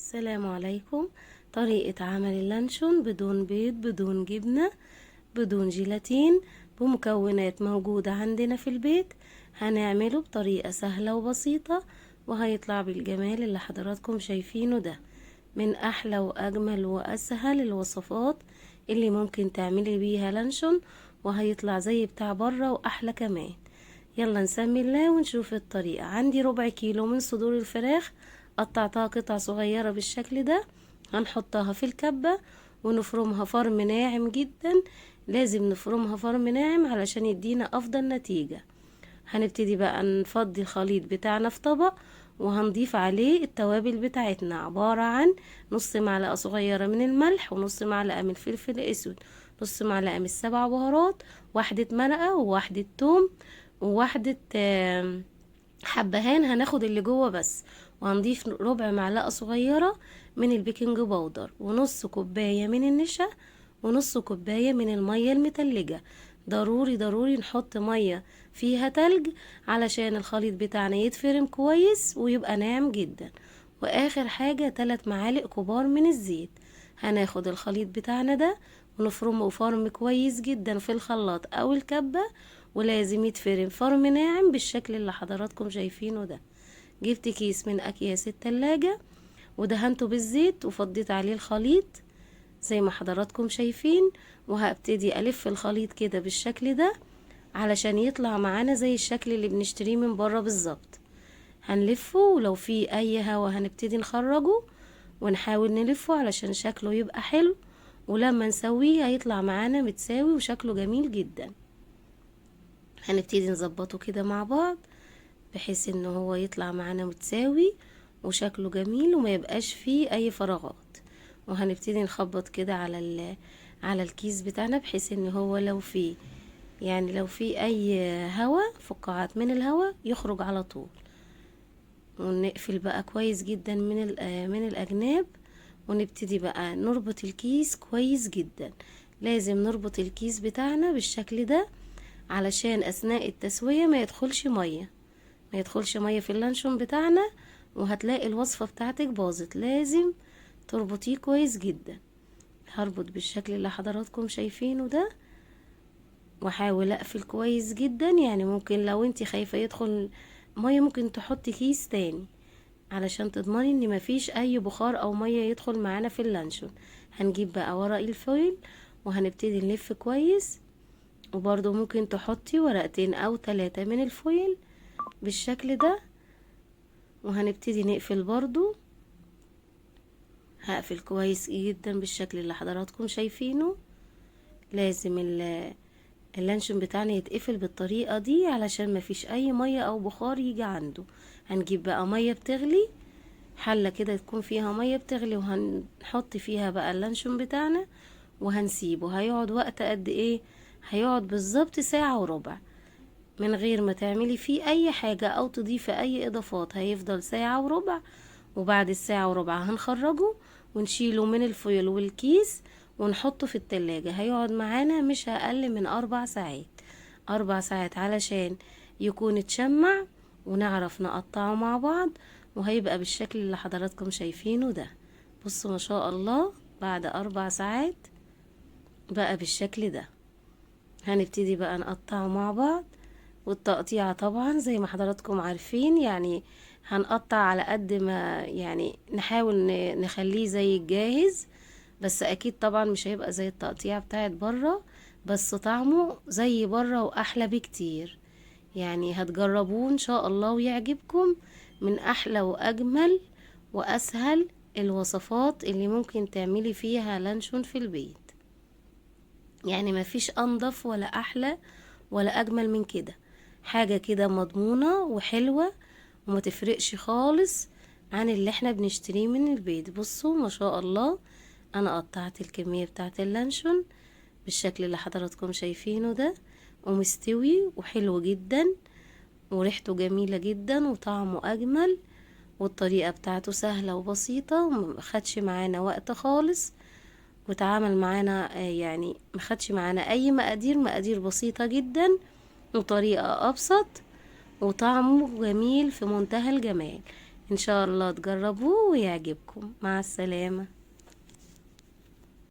السلام عليكم. طريقة عمل اللانشون بدون بيض، بدون جبنة، بدون جيلاتين، بمكونات موجودة عندنا في البيت. هنعمله بطريقة سهلة وبسيطة، وهيطلع بالجمال اللي حضراتكم شايفينه ده. من أحلى وأجمل وأسهل الوصفات اللي ممكن تعملي بيها لانشون، وهيطلع زي بتاع بره وأحلى كمان. يلا نسمي الله ونشوف الطريقة. عندي ربع كيلو من صدور الفراخ، قطعتها قطع صغيرة بالشكل ده. هنحطها في الكبة ونفرمها فرم ناعم جدا. لازم نفرمها فرم ناعم علشان يدينا افضل نتيجة. هنبتدي بقى نفضي الخليط بتاعنا في طبق، وهنضيف عليه التوابل بتاعتنا، عبارة عن نص معلقة صغيرة من الملح، ونص معلقة من الفلفل الاسود، نص معلقة من السبع بهارات، واحدة مرقة، وواحدة توم، وواحدة حبهان هناخد اللي جوه بس. وهنضيف ربع معلقة صغيرة من البيكنج باودر، ونص كوباية من النشا، ونص كوباية من المية المتلجة. ضروري ضروري نحط مية فيها تلج علشان الخليط بتاعنا يتفرم كويس ويبقى ناعم جدا. واخر حاجة 3 معالق كبار من الزيت. هناخد الخليط بتاعنا ده ونفرمه فرم كويس جدا في الخلاط او الكبة، ولازم يتفرم فرم ناعم بالشكل اللي حضراتكم شايفينه ده. جبت كيس من اكياس التلاجة ودهنته بالزيت وفضيت عليه الخليط زي ما حضراتكم شايفين، وهبتدي الف الخليط كده بالشكل ده علشان يطلع معانا زي الشكل اللي بنشتريه من بره بالظبط. هنلفه، ولو في اي هوا هنبتدي نخرجه ونحاول نلفه علشان شكله يبقى حلو، ولما نسويه هيطلع معانا متساوي وشكله جميل جدا. هنبتدي نظبطه كده مع بعض بحيث ان هو يطلع معانا متساوي وشكله جميل وما يبقاش فيه اي فراغات. وهنبتدي نخبط كده على الكيس بتاعنا بحيث ان هو لو في اي هوا، فقاعات من الهوا، يخرج على طول. ونقفل بقى كويس جدا من الاجناب، ونبتدي بقى نربط الكيس كويس جدا. لازم نربط الكيس بتاعنا بالشكل ده علشان اثناء التسوية ما يدخلش مية في اللانشون بتاعنا، وهتلاقي الوصفة بتاعتك باظت. لازم تربطيه كويس جدا. هربط بالشكل اللي حضراتكم شايفينه ده، واحاول اقفل كويس جدا. يعني ممكن لو انت خايفة يدخل مية ممكن تحطي كيس تاني علشان تضمني ان مفيش اي بخار او مية يدخل معانا في اللانشون. هنجيب بقى ورق الفويل وهنبتدي نلف كويس، وبرضو ممكن تحطي ورقتين او 3 من الفويل بالشكل ده. وهنبتدي نقفل برضو، هقفل كويس جدا بالشكل اللي حضراتكم شايفينه. لازم اللانشون بتاعنا يتقفل بالطريقة دي علشان مفيش اي مية او بخار يجي عنده. هنجيب بقى مية بتغلي، حلة كده تكون فيها مية بتغلي، وهنحط فيها بقى اللانشون بتاعنا وهنسيبه. هيقعد وقت قد ايه؟ هيقعد بالظبط ساعة وربع من غير ما تعملي فيه اي حاجة او تضيفي اي اضافات. هيفضل ساعة وربع، وبعد الساعة وربع هنخرجه ونشيله من الفويل والكيس ونحطه في التلاجة. هيقعد معانا مش اقل من 4 ساعات. 4 ساعات علشان يكون اتشمع ونعرف نقطعه مع بعض، وهيبقى بالشكل اللي حضراتكم شايفينه ده. بصوا ما شاء الله، بعد 4 ساعات بقى بالشكل ده. هنبتدي بقى نقطعه مع بعض. والتقطيعة طبعا زي ما حضراتكم عارفين، يعني هنقطع على قد ما يعني نحاول نخليه زي الجاهز، بس اكيد طبعا مش هيبقى زي التقطيع بتاعت بره، بس طعمه زي بره واحلى بكتير. يعني هتجربوه ان شاء الله ويعجبكم. من احلى واجمل واسهل الوصفات اللي ممكن تعملي فيها لانشون في البيت. يعني مفيش انضف ولا احلى ولا اجمل من كده. حاجة كده مضمونة وحلوة وما تفرقش خالص عن اللي احنا بنشتريه من البيت. بصوا ما شاء الله، انا قطعت الكمية بتاعت اللانشون بالشكل اللي حضراتكم شايفينه ده، ومستوي وحلو جدا وريحته جميلة جدا وطعمه اجمل، والطريقة بتاعته سهلة وبسيطة ومخدش معانا وقت خالص، وتعامل معانا يعني مخدش معانا اي مقادير بسيطة جدا وطريقة ابسط، وطعمه جميل في منتهى الجمال. ان شاء الله تجربوه ويعجبكم. مع السلامة.